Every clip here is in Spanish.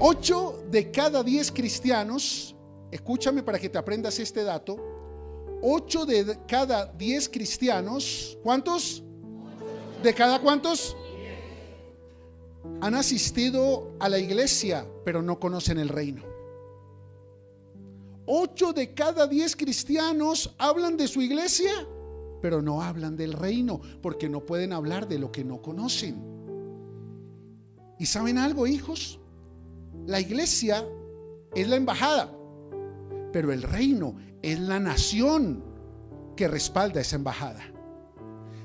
8 de cada 10 cristianos, escúchame para que te aprendas este dato, 8 de cada 10 cristianos, ¿cuántos? ¿De cada cuántos? Han asistido a la iglesia, pero no conocen el reino. 8 de cada 10 cristianos hablan de su iglesia, pero no hablan del reino, porque no pueden hablar de lo que no conocen. ¿Y saben algo, hijos? La iglesia es la embajada, pero el reino es la nación que respalda esa embajada.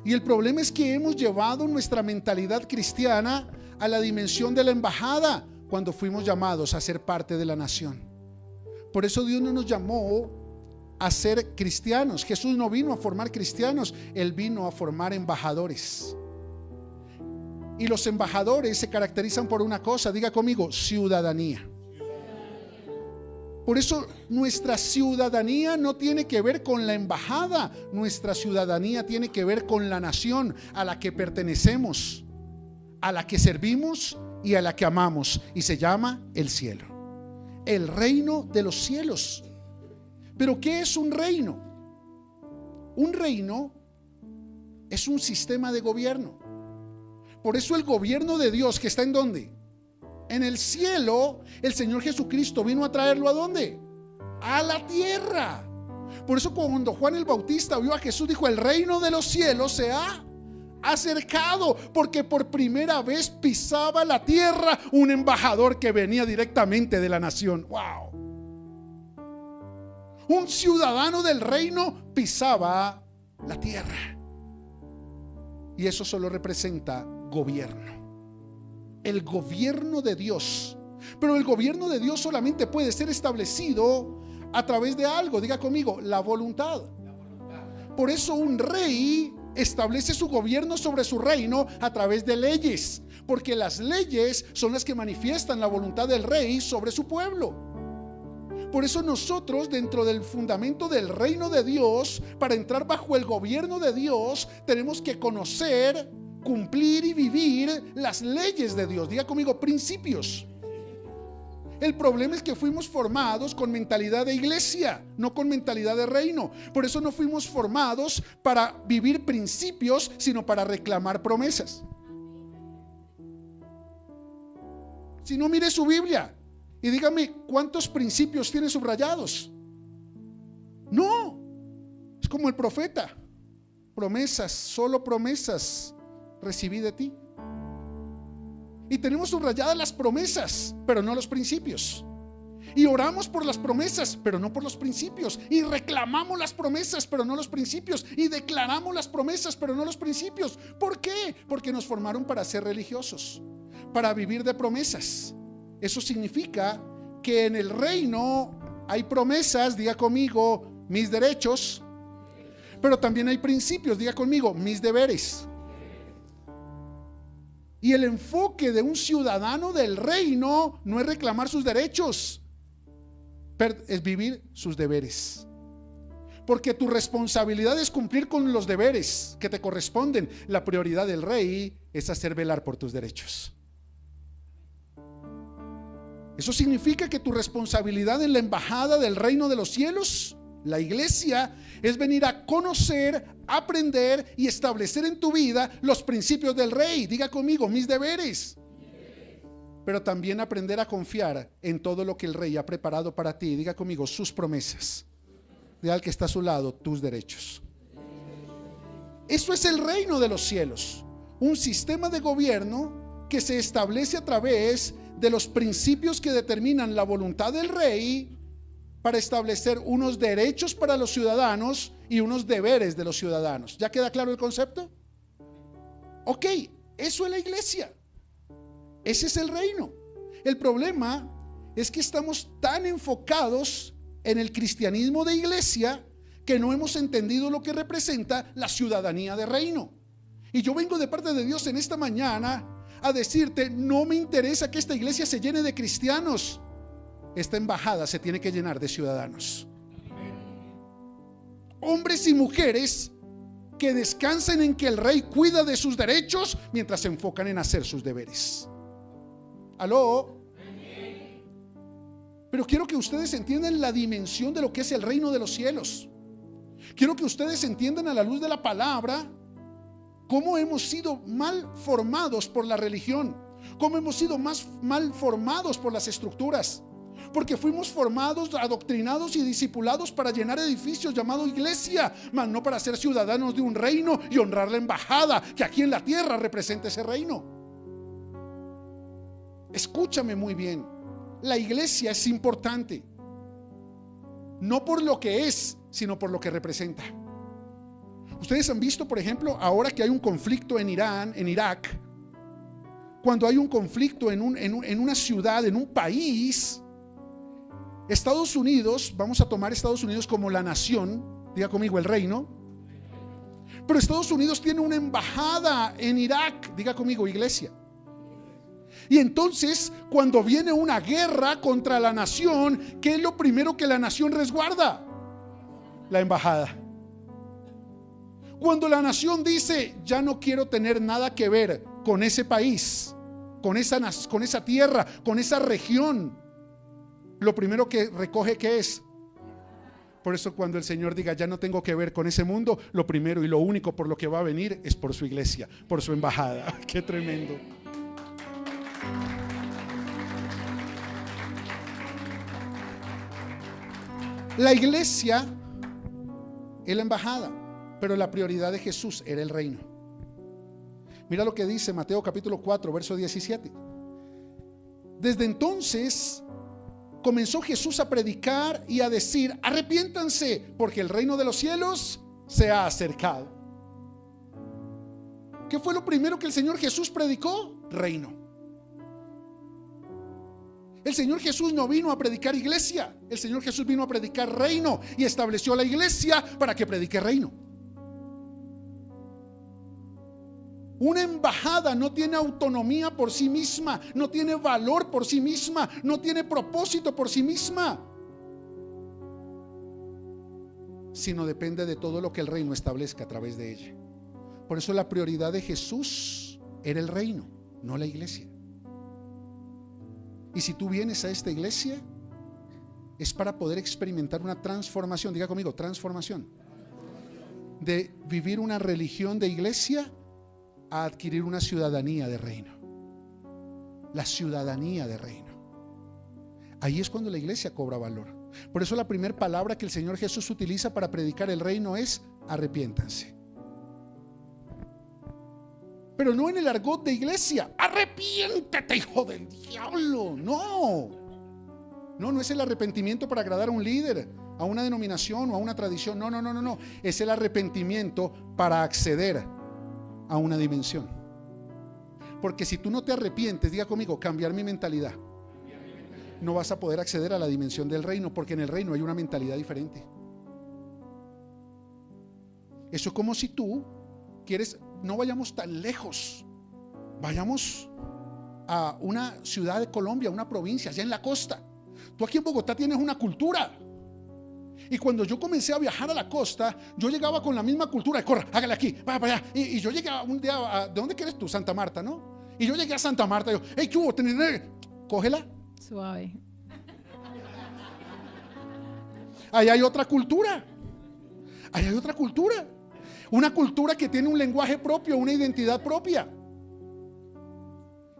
Y el problema es que hemos llevado nuestra mentalidad cristiana a la dimensión de la embajada cuando fuimos llamados a ser parte de la nación. Por eso Dios no nos llamó a ser cristianos. Jesús no vino a formar cristianos, Él vino a formar embajadores. Y los embajadores se caracterizan por una cosa, diga conmigo, ciudadanía. Por eso nuestra ciudadanía no tiene que ver con la embajada, nuestra ciudadanía tiene que ver con la nación a la que pertenecemos, a la que servimos y a la que amamos, y se llama el cielo, el reino de los cielos. Pero ¿qué es un reino? Un reino es un sistema de gobierno. Por eso el gobierno de Dios, que está ¿en dónde? En el cielo. El Señor Jesucristo vino a traerlo ¿a dónde? A la tierra. Por eso cuando Juan el Bautista vio a Jesús, dijo: el reino de los cielos se ha acercado, porque por primera vez pisaba la tierra un embajador que venía directamente de la nación. ¡Wow! Un ciudadano del reino pisaba la tierra. Y eso solo representa gobierno, el gobierno de Dios. Pero el gobierno de Dios solamente puede ser establecido a través de algo, diga conmigo, la voluntad. Por eso un rey establece su gobierno sobre su reino a través de leyes, porque las leyes son las que manifiestan la voluntad del rey sobre su pueblo. Por eso nosotros, dentro del fundamento del reino de Dios, para entrar bajo el gobierno de Dios, tenemos que conocer, cumplir y vivir las leyes de Dios. Diga conmigo, principios. El problema es que fuimos formados con mentalidad de iglesia, no con mentalidad de reino. Por eso no fuimos formados para vivir principios, sino para reclamar promesas. Si no, mire su Biblia y dígame cuántos principios tiene subrayados. No, es como el profeta: promesas, solo promesas recibí de ti. Y tenemos subrayadas las promesas, pero no los principios. Y oramos por las promesas, pero no por los principios. Y reclamamos las promesas, pero no los principios. Y declaramos las promesas, pero no los principios. ¿Por qué? Porque nos formaron para ser religiosos, para vivir de promesas. Eso significa que en el reino hay promesas, diga conmigo, mis derechos, pero también hay principios, diga conmigo, mis deberes. Y el enfoque de un ciudadano del reino no es reclamar sus derechos, es vivir sus deberes. Porque tu responsabilidad es cumplir con los deberes que te corresponden. La prioridad del rey es hacer velar por tus derechos. Eso significa que tu responsabilidad en la embajada del reino de los cielos, la iglesia, es venir a conocer, aprender y establecer en tu vida los principios del rey. Diga conmigo, mis deberes. Pero también aprender a confiar en todo lo que el rey ha preparado para ti. Diga conmigo, sus promesas. Diga al que está a su lado, tus derechos. Eso es el reino de los cielos, un sistema de gobierno que se establece a través de los principios que determinan la voluntad del rey para establecer unos derechos para los ciudadanos y unos deberes de los ciudadanos. ¿Ya queda claro el concepto? Ok, eso es la iglesia. Ese es el reino. El problema es que estamos tan enfocados en el cristianismo de iglesia que no hemos entendido lo que representa la ciudadanía de reino. Y yo vengo de parte de Dios en esta mañana a decirte: no me interesa que esta iglesia se llene de cristianos. Esta embajada se tiene que llenar de ciudadanos, hombres y mujeres que descansen en que el rey cuida de sus derechos mientras se enfocan en hacer sus deberes. ¿Aló? Pero quiero que ustedes entiendan la dimensión de lo que es el reino de los cielos. Quiero que ustedes entiendan a la luz de la palabra cómo hemos sido mal formados por la religión, cómo hemos sido más mal formados por las estructuras, porque fuimos formados, adoctrinados y discipulados para llenar edificios llamado iglesia, mas no para ser ciudadanos de un reino y honrar la embajada que aquí en la tierra representa ese reino. Escúchame muy bien, la iglesia es importante, no por lo que es, sino por lo que representa. Ustedes han visto, por ejemplo, ahora que hay un conflicto en Irán, en Irak, cuando hay un conflicto en una ciudad, en un país, Estados Unidos, vamos a tomar Estados Unidos como la nación, diga conmigo el reino, pero Estados Unidos tiene una embajada en Irak, diga conmigo iglesia. Y entonces, cuando viene una guerra contra la nación, ¿qué es lo primero que la nación resguarda? La embajada. Cuando la nación dice, ya no quiero tener nada que ver con ese país, con esa tierra, con esa región, lo primero que recoge, ¿qué es? Por eso cuando el Señor diga, ya no tengo que ver con ese mundo, lo primero y lo único por lo que va a venir es por su iglesia, por su embajada. ¡Qué tremendo! La iglesia es la embajada, pero la prioridad de Jesús era el reino. Mira lo que dice Mateo capítulo 4, verso 17. Desde entonces comenzó Jesús a predicar y a decir, arrepiéntanse, porque el reino de los cielos se ha acercado. ¿Qué fue lo primero que el Señor Jesús predicó? Reino. El Señor Jesús no vino a predicar iglesia, el Señor Jesús vino a predicar reino y estableció la iglesia para que predique reino. Una embajada no tiene autonomía por sí misma, no tiene valor por sí misma, no tiene propósito por sí misma, sino depende de todo lo que el reino establezca a través de ella. Por eso la prioridad de Jesús era el reino, no la iglesia. Y si tú vienes a esta iglesia, es para poder experimentar una transformación, diga conmigo, transformación, de vivir una religión de iglesia a adquirir una ciudadanía de reino. La ciudadanía de reino. Ahí es cuando la iglesia cobra valor. Por eso la primera palabra que el Señor Jesús utiliza para predicar el reino es arrepiéntanse. Pero no en el argot de iglesia, arrepiéntete, hijo del diablo. No es el arrepentimiento para agradar a un líder, a una denominación o a una tradición. No. Es el arrepentimiento para acceder a una dimensión. Porque si tú no te arrepientes, diga conmigo, cambiar mi mentalidad, no vas a poder acceder a la dimensión del reino, porque en el reino hay una mentalidad diferente. Eso es como si tú quieres, no vayamos tan lejos, vayamos a una ciudad de Colombia, una provincia, allá en la costa. Tú aquí en Bogotá tienes una cultura. Y cuando yo comencé a viajar a la costa, yo llegaba con la misma cultura de corra, hágale aquí, vaya para allá. Y yo llegué un día ¿de dónde eres tú? Santa Marta, ¿no? Y yo llegué a Santa Marta y yo, hey, ¿qué hubo? Cógela. Suave. Ahí hay otra cultura. Ahí hay otra cultura. Una cultura que tiene un lenguaje propio, una identidad propia.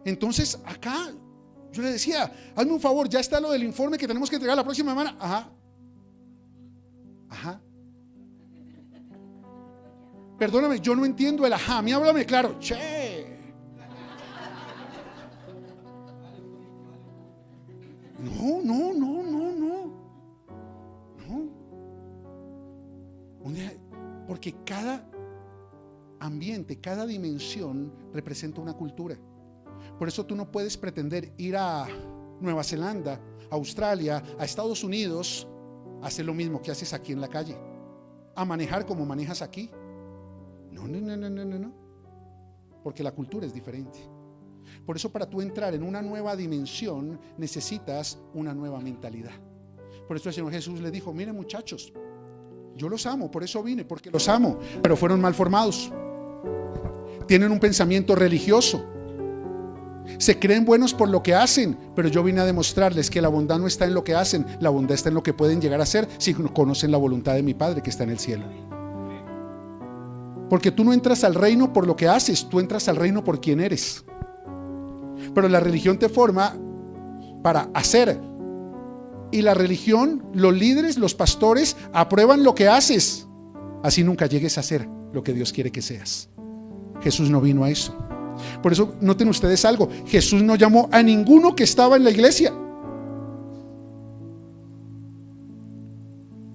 Entonces acá yo le decía, hazme un favor, ya está lo del informe que tenemos que entregar la próxima semana. Ajá. Perdóname, yo no entiendo el ajá. A mí háblame claro. Che. No. Porque cada ambiente, cada dimensión representa una cultura. Por eso tú no puedes pretender ir a Nueva Zelanda, a Australia, a Estados Unidos, a hacer lo mismo que haces aquí en la calle, a manejar como manejas aquí. No. Porque la cultura es diferente. Por eso para tú entrar en una nueva dimensión necesitas una nueva mentalidad. Por eso el Señor Jesús le dijo, miren muchachos, yo los amo, por eso vine, porque los amo, pero fueron mal formados. Tienen un pensamiento religioso. se creen buenos por lo que hacen, pero yo vine a demostrarles que la bondad no está en lo que hacen, la bondad está en lo que pueden llegar a ser si conocen la voluntad de mi Padre que está en el cielo. Porque tú no entras al reino por lo que haces, tú entras al reino por quien eres. Pero la religión te forma para hacer, y la religión, los líderes, los pastores aprueban lo que haces, así nunca llegues a ser lo que Dios quiere que seas. Jesús no vino a eso. Por eso noten ustedes algo, Jesús no llamó a ninguno que estaba en la iglesia,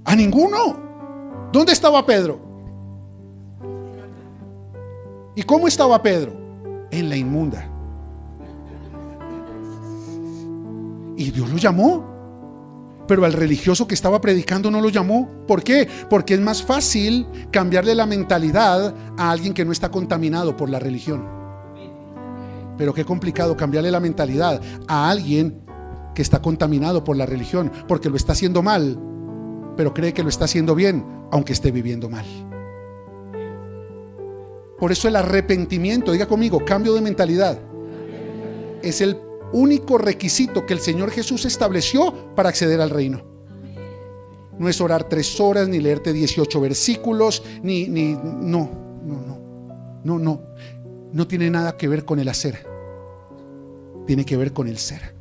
a ninguno. ¿Dónde estaba Pedro? ¿Y cómo estaba Pedro? En la inmunda. Y Dios lo llamó, pero al religioso que estaba predicando no lo llamó. ¿Por qué? Porque es más fácil cambiarle la mentalidad a alguien que no está contaminado por la religión. Pero qué complicado cambiarle la mentalidad a alguien que está contaminado por la religión, porque lo está haciendo mal, pero cree que lo está haciendo bien, aunque esté viviendo mal. Por eso el arrepentimiento, diga conmigo, cambio de mentalidad, es el único requisito que el Señor Jesús estableció para acceder al reino. No es orar 3 horas, ni leerte 18 versículos, no tiene nada que ver con el hacer, tiene que ver con el ser.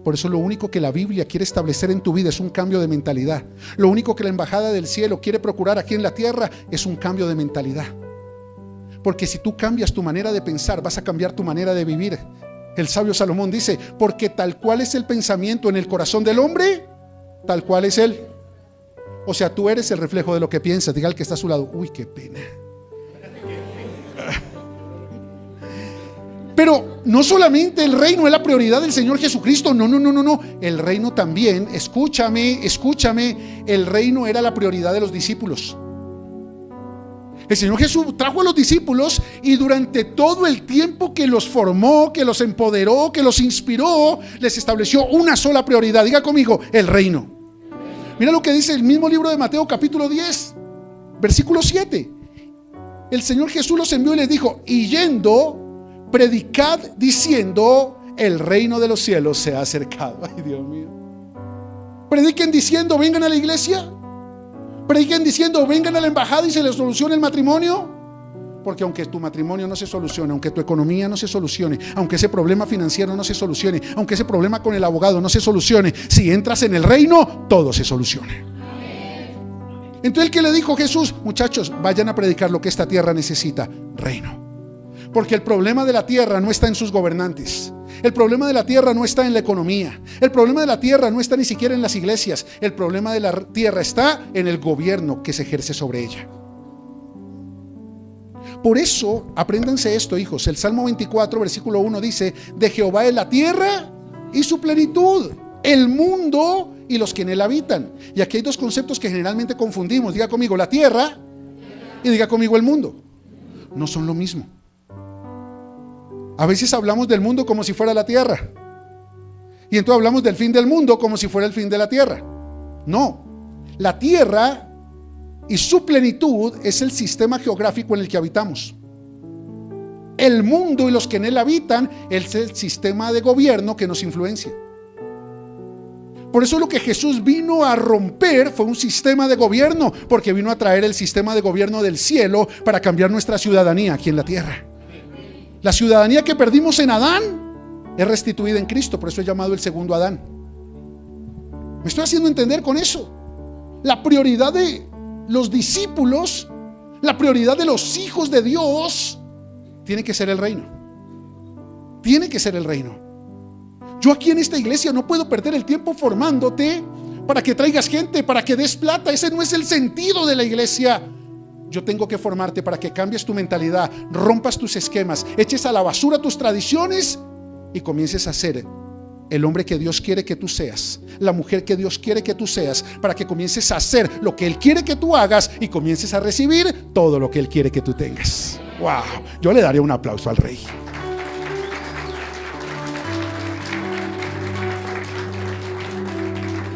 Por eso lo único que la Biblia quiere establecer en tu vida es un cambio de mentalidad. Lo único que la embajada del cielo quiere procurar aquí en la tierra es un cambio de mentalidad. Porque si tú cambias tu manera de pensar, vas a cambiar tu manera de vivir. El sabio Salomón dice, porque tal cual es el pensamiento en el corazón del hombre, tal cual es él. O sea, tú eres el reflejo de lo que piensas. Diga al que está a su lado, uy, qué pena. Pero no solamente el reino es la prioridad del Señor Jesucristo, no. El reino también, escúchame, el reino era la prioridad de los discípulos. El Señor Jesús trajo a los discípulos y durante todo el tiempo que los formó, que los empoderó, que los inspiró, les estableció una sola prioridad. Diga conmigo, el reino. Mira lo que dice el mismo libro de Mateo capítulo 10, versículo 7. El Señor Jesús los envió y les dijo, y yendo, predicad diciendo, el reino de los cielos se ha acercado. Ay, Dios mío. Prediquen diciendo, vengan a la iglesia. Prediquen diciendo, vengan a la embajada y se les solucione el matrimonio. Porque aunque tu matrimonio no se solucione, aunque tu economía no se solucione, aunque ese problema financiero no se solucione, aunque ese problema con el abogado no se solucione, si entras en el reino, todo se soluciona. Entonces, ¿qué le dijo Jesús? Muchachos, vayan a predicar lo que esta tierra necesita, reino. Porque el problema de la tierra no está en sus gobernantes. El problema de la tierra no está en la economía. El problema de la tierra no está ni siquiera en las iglesias. El problema de la tierra está en el gobierno que se ejerce sobre ella. Por eso, apréndanse esto, hijos. El Salmo 24, versículo 1 dice, de Jehová es la tierra y su plenitud, el mundo y los que en él habitan. Y aquí hay dos conceptos que generalmente confundimos. Diga conmigo, la tierra, y diga conmigo, el mundo. No son lo mismo. A veces hablamos del mundo como si fuera la tierra, y entonces hablamos del fin del mundo como si fuera el fin de la tierra. No, la tierra y su plenitud es el sistema geográfico en el que habitamos. El mundo y los que en él habitan es el sistema de gobierno que nos influencia. Por eso lo que Jesús vino a romper fue un sistema de gobierno, porque vino a traer el sistema de gobierno del cielo para cambiar nuestra ciudadanía aquí en la tierra. La ciudadanía que perdimos en Adán es restituida en Cristo, por eso es llamado el segundo Adán. ¿Me estoy haciendo entender con eso? La prioridad de los discípulos, la prioridad de los hijos de Dios, tiene que ser el reino. Tiene que ser el reino. Yo aquí en esta iglesia no puedo perder el tiempo formándote para que traigas gente, para que des plata. Ese no es el sentido de la iglesia. Yo tengo que formarte para que cambies tu mentalidad, rompas tus esquemas, eches a la basura tus tradiciones y comiences a ser el hombre que Dios quiere que tú seas, la mujer que Dios quiere que tú seas, para que comiences a hacer lo que Él quiere que tú hagas y comiences a recibir todo lo que Él quiere que tú tengas. Wow, yo le daría un aplauso al Rey.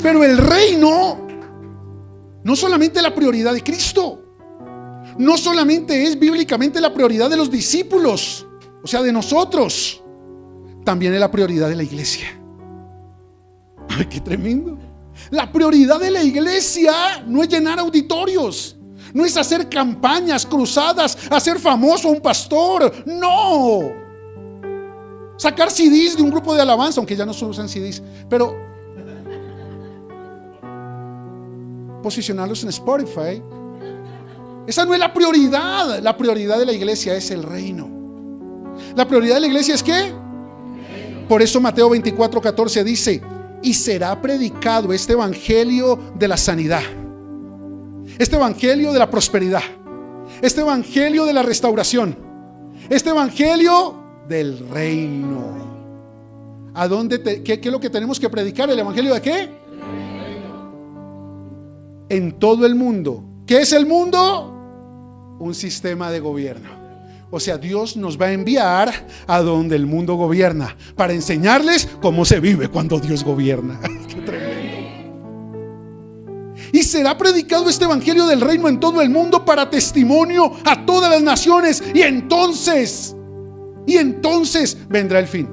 Pero el reino no solamente la prioridad de Cristo, no solamente es bíblicamente la prioridad de los discípulos, o sea, de nosotros. también es la prioridad de la iglesia. ¡Ay, qué tremendo! La prioridad de la iglesia no es llenar auditorios, no es hacer campañas, cruzadas, hacer famoso a un pastor. No. Sacar CDs de un grupo de alabanza, aunque ya no se usan CDs, pero posicionarlos en Spotify. Esa no es la prioridad. La prioridad de la iglesia es el reino. La prioridad de la iglesia es ¿qué? Por eso Mateo 24:14 dice: y será predicado este evangelio de la sanidad, este evangelio de la prosperidad, este evangelio de la restauración, este evangelio del reino. ¿A dónde qué es lo que tenemos que predicar? ¿El evangelio de qué? En todo el mundo. ¿Qué es el mundo? Un sistema de gobierno. O sea, Dios nos va a enviar a donde el mundo gobierna para enseñarles cómo se vive cuando Dios gobierna. ¡Qué tremendo! Y será predicado este evangelio del reino en todo el mundo para testimonio a todas las naciones. Y entonces vendrá el fin.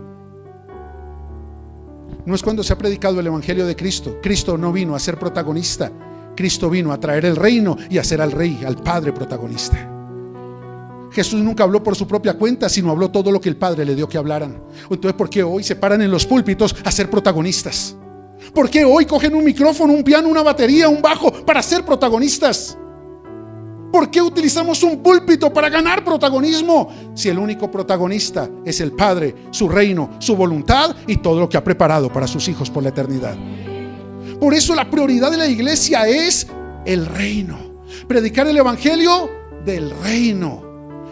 No es cuando se ha predicado el evangelio de Cristo. Cristo no vino a ser protagonista. Cristo vino a traer el reino y a hacer al rey, al Padre protagonista. Jesús nunca habló por su propia cuenta, sino habló todo lo que el Padre le dio que hablaran. Entonces, ¿por qué hoy se paran en los púlpitos a ser protagonistas? ¿Por qué hoy cogen un micrófono, un piano, una batería, un bajo para ser protagonistas? ¿Por qué utilizamos un púlpito para ganar protagonismo? Si el único protagonista es el Padre, su reino, su voluntad y todo lo que ha preparado para sus hijos por la eternidad. Por eso la prioridad de la iglesia es el reino. Predicar el evangelio del reino.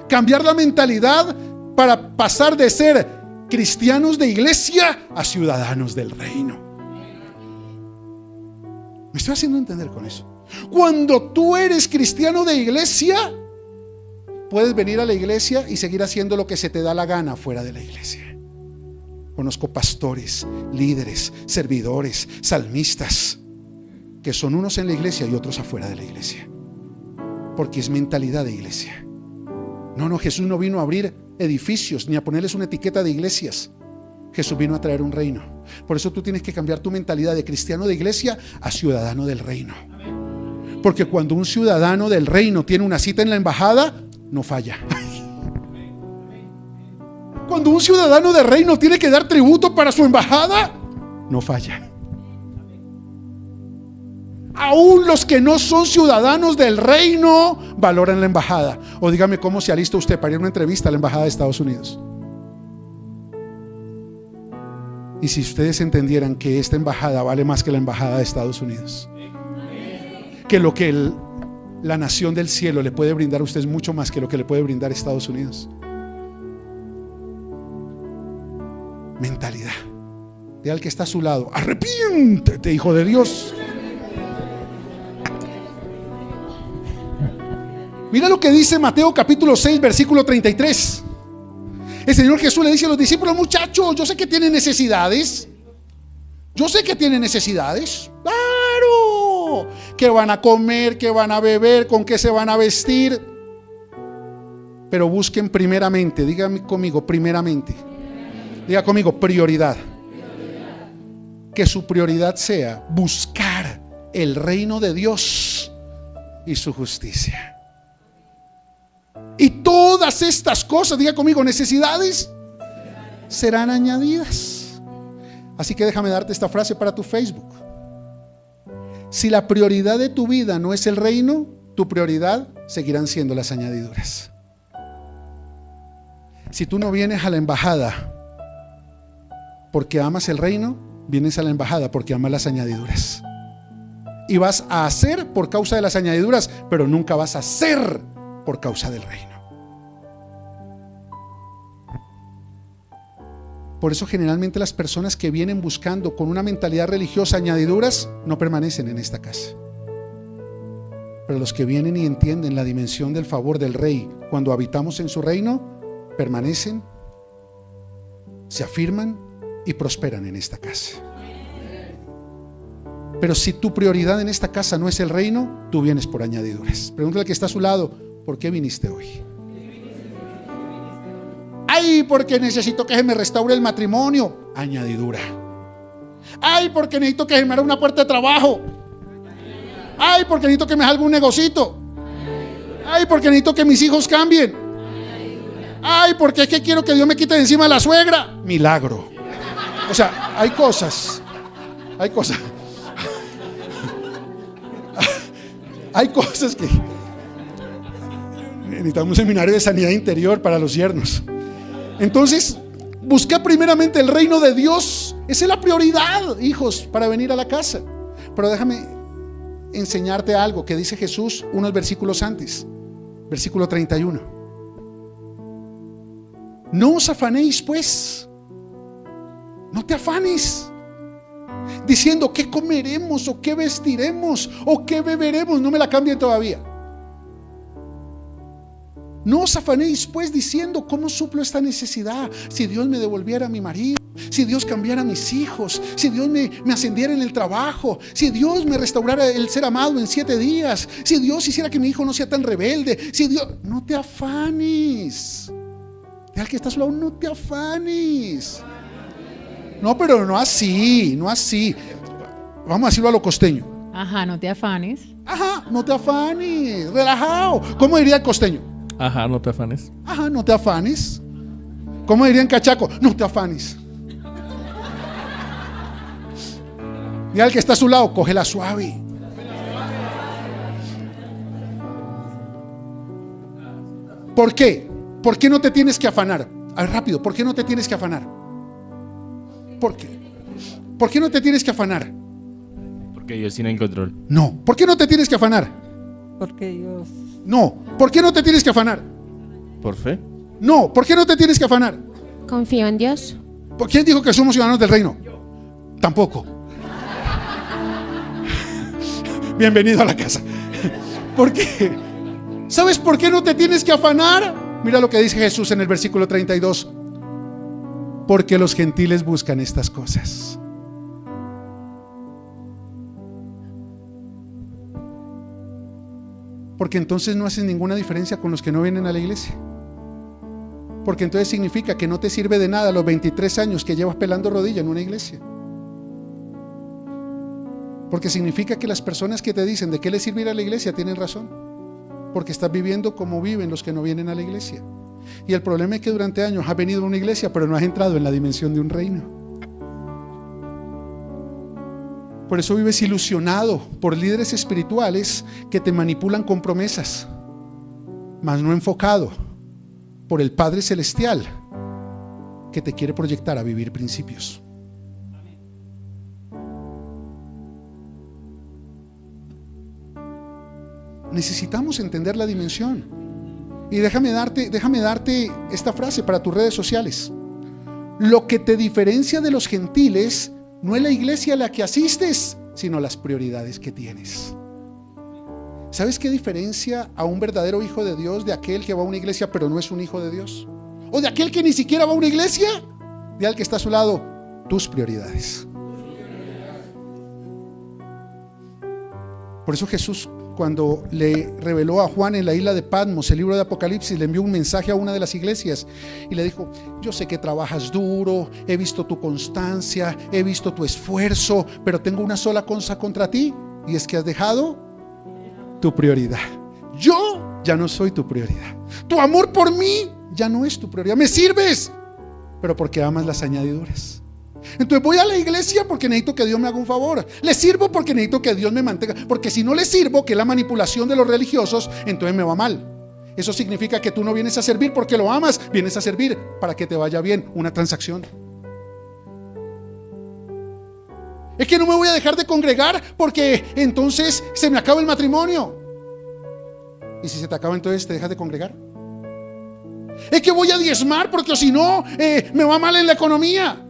Cambiar la mentalidad para pasar de ser cristianos de iglesia a ciudadanos del reino. ¿Me estoy haciendo entender con eso? Cuando tú eres cristiano de iglesia, puedes venir a la iglesia y seguir haciendo lo que se te da la gana fuera de la iglesia. Conozco pastores, líderes, servidores, salmistas, que son unos en la iglesia y otros afuera de la iglesia, porque es mentalidad de iglesia. No, Jesús no vino a abrir edificios ni a ponerles una etiqueta de iglesias. Jesús vino a traer un reino. Por eso tú tienes que cambiar tu mentalidad de cristiano de iglesia a ciudadano del reino. Porque cuando un ciudadano del reino tiene una cita en la embajada, no falla. Cuando un ciudadano del reino tiene que dar tributo para su embajada, no falla. Aún los que no son ciudadanos del reino valoran la embajada. O dígame cómo se alista usted para ir a una entrevista a la embajada de Estados Unidos. Y si ustedes entendieran que esta embajada vale más que la embajada de Estados Unidos, que lo que la nación del cielo le puede brindar a usted es mucho más que lo que le puede brindar Estados Unidos. Mentalidad. Dile al que está a su lado: arrepiéntete, hijo de Dios. Mira lo que dice Mateo capítulo 6 versículo 33. El Señor Jesús le dice a los discípulos: muchachos, yo sé que tienen necesidades. Yo sé que tienen necesidades. Claro. ¿Qué van a comer? ¿Qué van a beber? ¿Con qué se van a vestir? Pero busquen primeramente, dígame conmigo, primeramente. Diga conmigo, prioridad. Que su prioridad sea buscar el reino de Dios y su justicia. Y todas estas cosas, diga conmigo, necesidades, serán añadidas. Así que déjame darte esta frase para tu Facebook. Si la prioridad de tu vida no es el reino, tu prioridad seguirán siendo las añadiduras. Si tú no vienes a la embajada porque amas el reino, vienes a la embajada porque amas las añadiduras. Y vas a hacer por causa de las añadiduras, pero nunca vas a ser por causa del reino. Por eso generalmente las personas que vienen buscando con una mentalidad religiosa añadiduras no permanecen en esta casa. Pero los que vienen y entienden la dimensión del favor del rey cuando habitamos en su reino, permanecen, se afirman y prosperan en esta casa. Pero si tu prioridad en esta casa no es el reino, tú vienes por añadiduras. Pregúntale al que está a su lado: ¿por qué viniste hoy? Ay, porque necesito que se me restaure el matrimonio. Añadidura. Ay, porque necesito que se me abra una puerta de trabajo. Ay, porque necesito que me salga un negocito. Ay, porque necesito que mis hijos cambien. Ay, porque es que quiero que Dios me quite de encima a la suegra. Milagro. O sea, hay cosas. Hay cosas que necesitamos un seminario de sanidad interior para los yernos. Entonces, busca primeramente el reino de Dios. Esa es la prioridad, hijos, para venir a la casa. Pero déjame enseñarte algo que dice Jesús unos versículos antes. Versículo 31. No os afanéis pues. No te afanes diciendo qué comeremos o qué vestiremos o qué beberemos. No me la cambien todavía. No os afanéis pues diciendo cómo suplo esta necesidad. Si Dios me devolviera a mi marido, si Dios cambiara a mis hijos, si Dios me ascendiera en el trabajo, si Dios me restaurara el ser amado en 7 días, si Dios hiciera que mi hijo no sea tan rebelde, si Dios... No te afanes. Al que está a su lado, no te afanes. No, pero no así, no así. Vamos a decirlo a lo costeño. Ajá, no te afanes. Ajá, no te afanes. Relajado. ¿Cómo diría el costeño? Ajá, no te afanes. Ajá, no te afanes. ¿Cómo diría en cachaco? No te afanes. Y al que está a su lado, cógela suave. ¿Por qué? ¿Por qué no te tienes que afanar? A ver, rápido, ¿por qué no te tienes que afanar? ¿Por qué? ¿Por qué no te tienes que afanar? Porque Dios tiene el control. No. ¿Por qué no te tienes que afanar? Porque Dios. No. ¿Por qué no te tienes que afanar? ¿Por fe? No. ¿Por qué no te tienes que afanar? Confío en Dios. ¿Por quién dijo que somos ciudadanos del reino? Tampoco. Bienvenido a la casa. ¿Por qué? ¿Sabes por qué no te tienes que afanar? Mira lo que dice Jesús en el versículo 32. Porque los gentiles buscan estas cosas. Porque entonces no haces ninguna diferencia con los que no vienen a la iglesia. Porque entonces significa que no te sirve de nada los 23 años que llevas pelando rodilla en una iglesia. Porque significa que las personas que te dicen de qué les sirve ir a la iglesia tienen razón. Porque estás viviendo como viven los que no vienen a la iglesia. Y el problema es que durante años has venido a una iglesia, pero no has entrado en la dimensión de un reino. Por eso vives ilusionado por líderes espirituales que te manipulan con promesas, mas no enfocado por el Padre Celestial que te quiere proyectar a vivir principios. Necesitamos entender la dimensión. Y déjame darte esta frase para tus redes sociales. Lo que te diferencia de los gentiles no es la iglesia a la que asistes, sino las prioridades que tienes. ¿Sabes qué diferencia a un verdadero hijo de Dios de aquel que va a una iglesia pero no es un hijo de Dios? O de aquel que ni siquiera va a una iglesia. De al que está a su lado, tus prioridades. Por eso Jesús, cuando le reveló a Juan en la isla de Patmos el libro de Apocalipsis, le envió un mensaje a una de las iglesias y le dijo: yo sé que trabajas duro, he visto tu constancia, he visto tu esfuerzo, pero tengo una sola cosa contra ti, y es que has dejado tu prioridad. Yo ya no soy tu prioridad. Tu amor por mí ya no es tu prioridad. Me sirves, pero porque amas las añadiduras. Entonces voy a la iglesia porque necesito que Dios me haga un favor. Le sirvo porque necesito que Dios me mantenga. Porque si no le sirvo, que es la manipulación de los religiosos, entonces me va mal. Eso significa que tú no vienes a servir porque lo amas, vienes a servir para que te vaya bien. Una transacción. Es que no me voy a dejar de congregar porque entonces se me acaba el matrimonio. ¿Y si se te acaba, entonces te dejas de congregar? Es que voy a diezmar porque si no me va mal en la economía.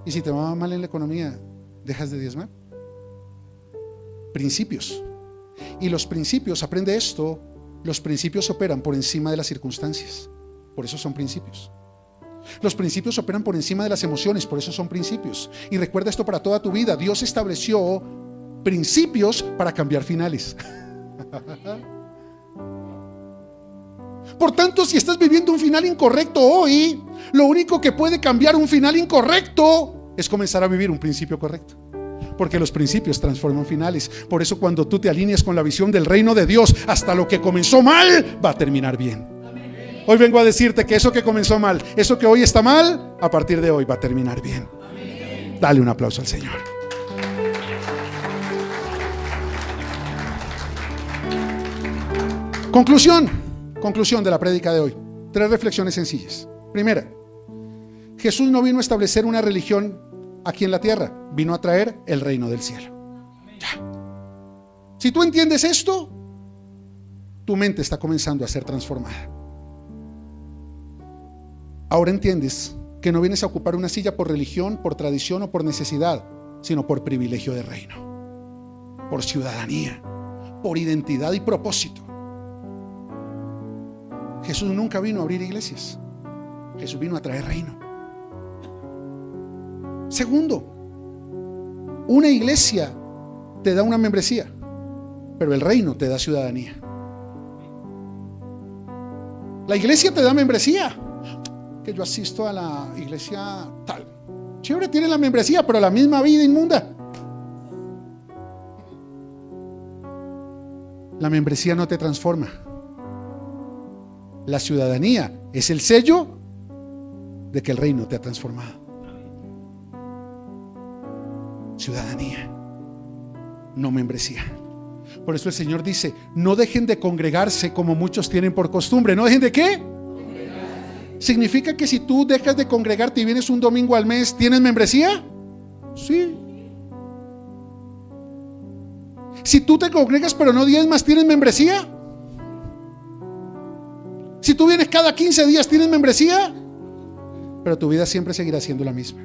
Y si te va mal en la economía, ¿dejas de diezmar? Principios. Y los principios, aprende esto, los principios operan por encima de las circunstancias. Por eso son principios. Los principios operan por encima de las emociones, por eso son principios. Y recuerda esto para toda tu vida: Dios estableció principios para cambiar finales. Por tanto, si estás viviendo un final incorrecto hoy, lo único que puede cambiar un final incorrecto es comenzar a vivir un principio correcto. Porque los principios transforman finales. Por eso cuando tú te alineas con la visión del reino de Dios, hasta lo que comenzó mal va a terminar bien. Hoy vengo a decirte que eso que comenzó mal, eso que hoy está mal, a partir de hoy va a terminar bien. Dale un aplauso al Señor. Conclusión de la prédica de hoy. 3 reflexiones sencillas. Primera, Jesús no vino a establecer una religión aquí en la tierra, vino a traer el reino del cielo. Ya. Si tú entiendes esto, tu mente está comenzando a ser transformada. Ahora entiendes que no vienes a ocupar una silla por religión, por tradición o por necesidad, sino por privilegio de reino, por ciudadanía, por identidad y propósito. Jesús nunca vino a abrir iglesias. Jesús vino a traer reino. Segundo, una iglesia te da una membresía, pero el reino te da ciudadanía. La iglesia te da membresía. Que yo asisto a la iglesia tal. Chévere, tiene la membresía, pero la misma vida inmunda. La membresía no te transforma. La ciudadanía es el sello de que el reino te ha transformado. Ciudadanía, no membresía. Por eso el Señor dice: no dejen de congregarse como muchos tienen por costumbre. ¿No dejen de qué? ¿Significa que si tú dejas de congregarte y vienes un domingo al mes, tienes membresía? Sí. Si tú te congregas pero no diezmas, ¿tienes membresía? Si tú vienes cada 15 días, ¿tienes membresía? Pero tu vida siempre seguirá siendo la misma,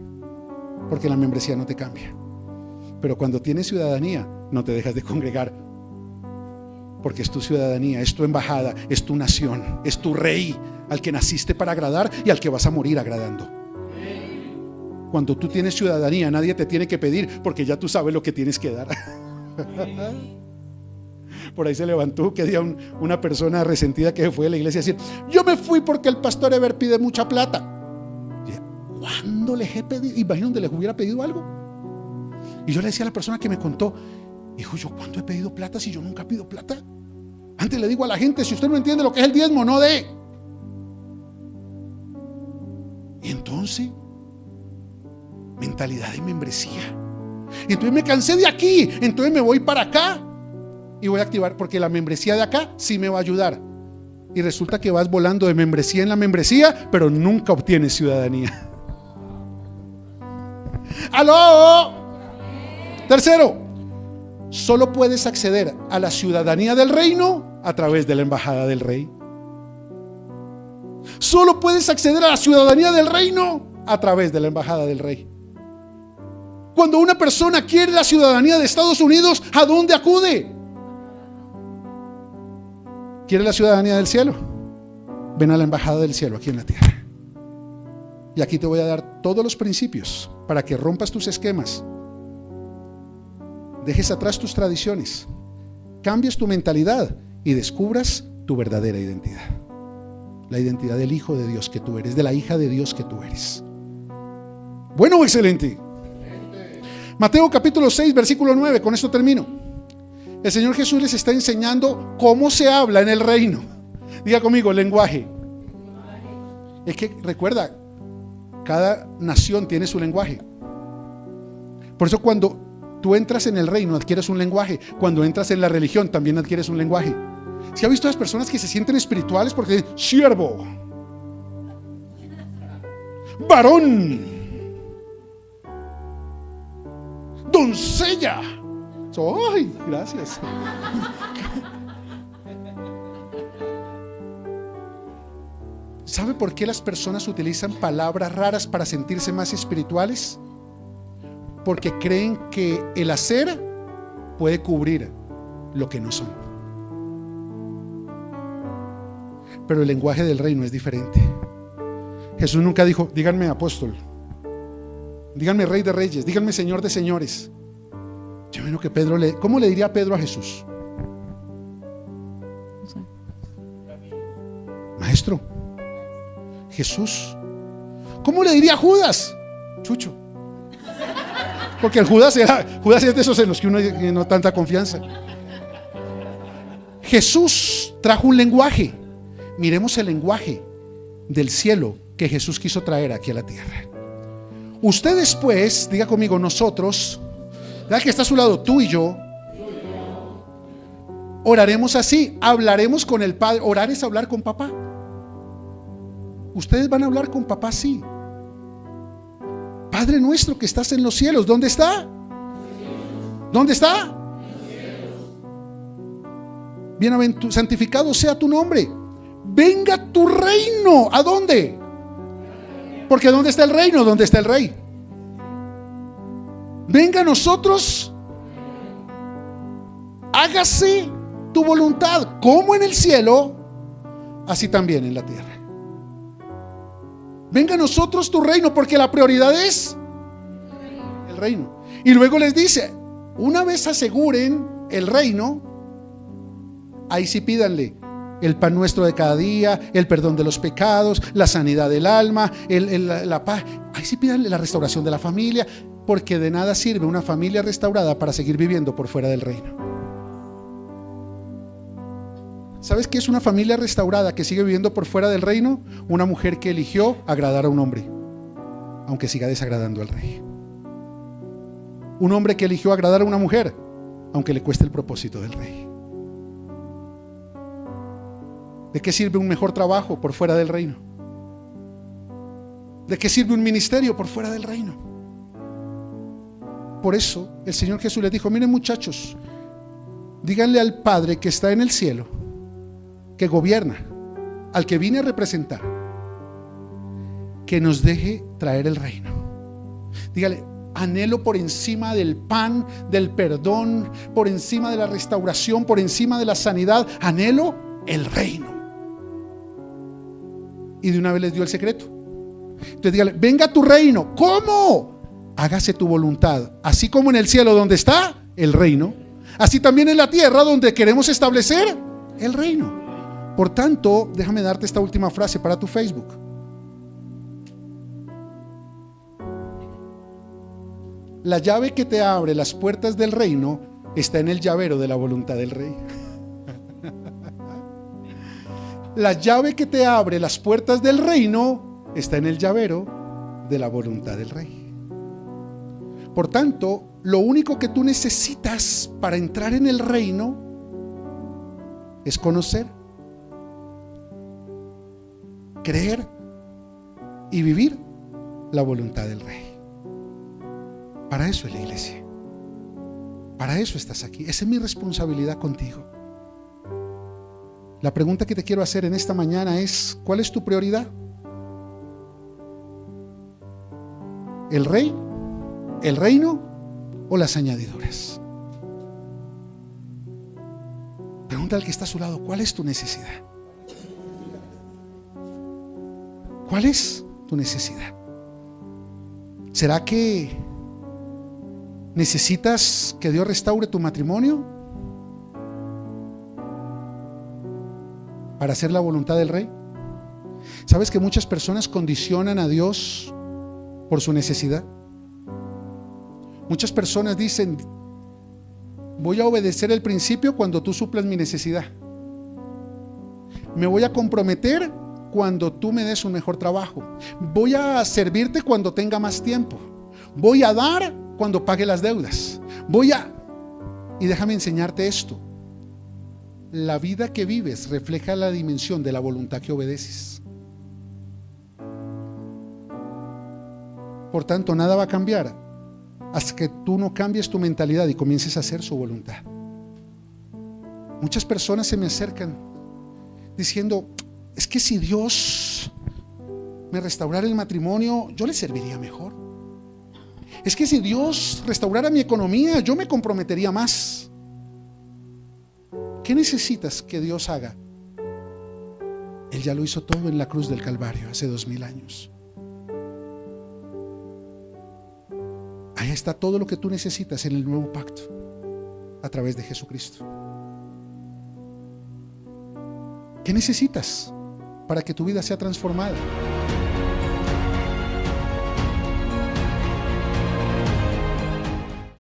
porque la membresía no te cambia. Pero cuando tienes ciudadanía, no te dejas de congregar, porque es tu ciudadanía, es tu embajada, es tu nación, es tu rey, al que naciste para agradar y al que vas a morir agradando. Cuando tú tienes ciudadanía, nadie te tiene que pedir, porque ya tú sabes lo que tienes que dar. Por ahí se levantó que día una persona resentida que fue a la iglesia a decir: yo me fui porque el pastor Eber pide mucha plata. ¿Cuándo les he pedido? Imagínate donde les hubiera pedido algo. Y yo le decía a la persona que me contó: hijo, ¿yo cuándo he pedido plata si yo nunca pido plata? Antes le digo a la gente: si usted no entiende lo que es el diezmo, no dé. Y entonces, mentalidad de membresía. Entonces me cansé de aquí, entonces me voy para acá y voy a activar, porque la membresía de acá sí me va a ayudar. Y resulta que vas volando de membresía en la membresía, pero nunca obtienes ciudadanía. ¡Aló! Tercero, solo puedes acceder a la ciudadanía del reino a través de la embajada del rey. Solo puedes acceder a la ciudadanía del reino a través de la embajada del rey. Cuando una persona quiere la ciudadanía de Estados Unidos, ¿a dónde acude? ¿Quiere la ciudadanía del cielo? Ven a la embajada del cielo aquí en la tierra. Y aquí te voy a dar todos los principios para que rompas tus esquemas, dejes atrás tus tradiciones, cambies tu mentalidad y descubras tu verdadera identidad. La identidad del hijo de Dios que tú eres, de la hija de Dios que tú eres. Bueno, excelente. Mateo capítulo 6, versículo 9, con esto termino. El Señor Jesús les está enseñando cómo se habla en el reino. Diga conmigo: lenguaje. Es que recuerda, cada nación tiene su lenguaje. Por eso cuando tú entras en el reino adquieres un lenguaje. Cuando entras en la religión también adquieres un lenguaje. ¿Se ha visto a las personas que se sienten espirituales porque dicen: siervo, varón, doncella? ¡Ay, gracias! ¿Sabe por qué las personas utilizan palabras raras para sentirse más espirituales? Porque creen que el hacer puede cubrir lo que no son. Pero el lenguaje del reino es diferente. Jesús nunca dijo: díganme apóstol, díganme rey de reyes, díganme señor de señores. Yo imagino que ¿cómo le diría Pedro a Jesús? nuestro? Jesús. ¿Cómo le diría Judas? Chucho. Porque el Judas es de esos en los que uno no tanta confianza. Jesús trajo un lenguaje. Miremos el lenguaje del cielo que Jesús quiso traer aquí a la tierra. Ustedes pues, diga conmigo, nosotros, ya que está a su lado, tú y yo, oraremos así, hablaremos con el Padre. Orar es hablar con papá. Ustedes van a hablar con papá así. Padre nuestro que estás en los cielos, ¿dónde está? ¿Dónde está? Bienaventurado, santificado sea tu nombre. Venga tu reino. ¿A dónde? Porque ¿dónde está el reino? ¿Dónde está el rey? Venga a nosotros. Hágase tu voluntad, como en el cielo, así también en la tierra. Venga a nosotros tu reino, porque la prioridad es el reino. Y luego les dice, una vez aseguren el reino, ahí sí pídanle el pan nuestro de cada día, el perdón de los pecados, la sanidad del alma, la paz. Ahí sí pídanle la restauración de la familia, porque de nada sirve una familia restaurada para seguir viviendo por fuera del reino. ¿Sabes qué es una familia restaurada que sigue viviendo por fuera del reino? Una mujer que eligió agradar a un hombre, aunque siga desagradando al rey. Un hombre que eligió agradar a una mujer, aunque le cueste el propósito del rey. ¿De qué sirve un mejor trabajo por fuera del reino? ¿De qué sirve un ministerio por fuera del reino? Por eso el Señor Jesús les dijo: miren, muchachos, díganle al Padre que está en el cielo, que gobierna, al que vine a representar, que nos deje traer el reino. Dígale: anhelo por encima del pan, del perdón, por encima de la restauración, por encima de la sanidad, anhelo el reino. Y de una vez les dio el secreto. Entonces dígale: venga tu reino. ¿Cómo? Hágase tu voluntad, así como en el cielo donde está el reino, así también en la tierra donde queremos establecer el reino. Por tanto, déjame darte esta última frase para tu Facebook. La llave que te abre las puertas del reino está en el llavero de la voluntad del rey. La llave que te abre las puertas del reino está en el llavero de la voluntad del rey. Por tanto, lo único que tú necesitas para entrar en el reino es conocer, creer y vivir la voluntad del rey. Para eso es la iglesia. Para eso estás aquí. Esa es mi responsabilidad contigo. La pregunta que te quiero hacer en esta mañana es: ¿cuál es tu prioridad? ¿El rey, el reino o las añadiduras? Pregunta al que está a su lado: ¿cuál es tu necesidad? ¿Cuál es tu necesidad? ¿Será que necesitas que Dios restaure tu matrimonio para hacer la voluntad del rey? ¿Sabes que muchas personas condicionan a Dios por su necesidad? Muchas personas dicen: voy a obedecer el principio cuando tú suplas mi necesidad. Me voy a comprometer cuando tú me des un mejor trabajo. Voy a servirte cuando tenga más tiempo. Voy a dar cuando pague las deudas. Y déjame enseñarte esto: la vida que vives refleja la dimensión de la voluntad que obedeces. Por tanto, nada va a cambiar hasta que tú no cambies tu mentalidad y comiences a hacer su voluntad. Muchas personas se me acercan diciendo: es que si Dios me restaurara el matrimonio, yo le serviría mejor. Es que si Dios restaurara mi economía, yo me comprometería más. ¿Qué necesitas que Dios haga? Él ya lo hizo todo en la cruz del Calvario hace 2000 años. Ahí está todo lo que tú necesitas en el nuevo pacto a través de Jesucristo. ¿Qué necesitas para que tu vida sea transformada.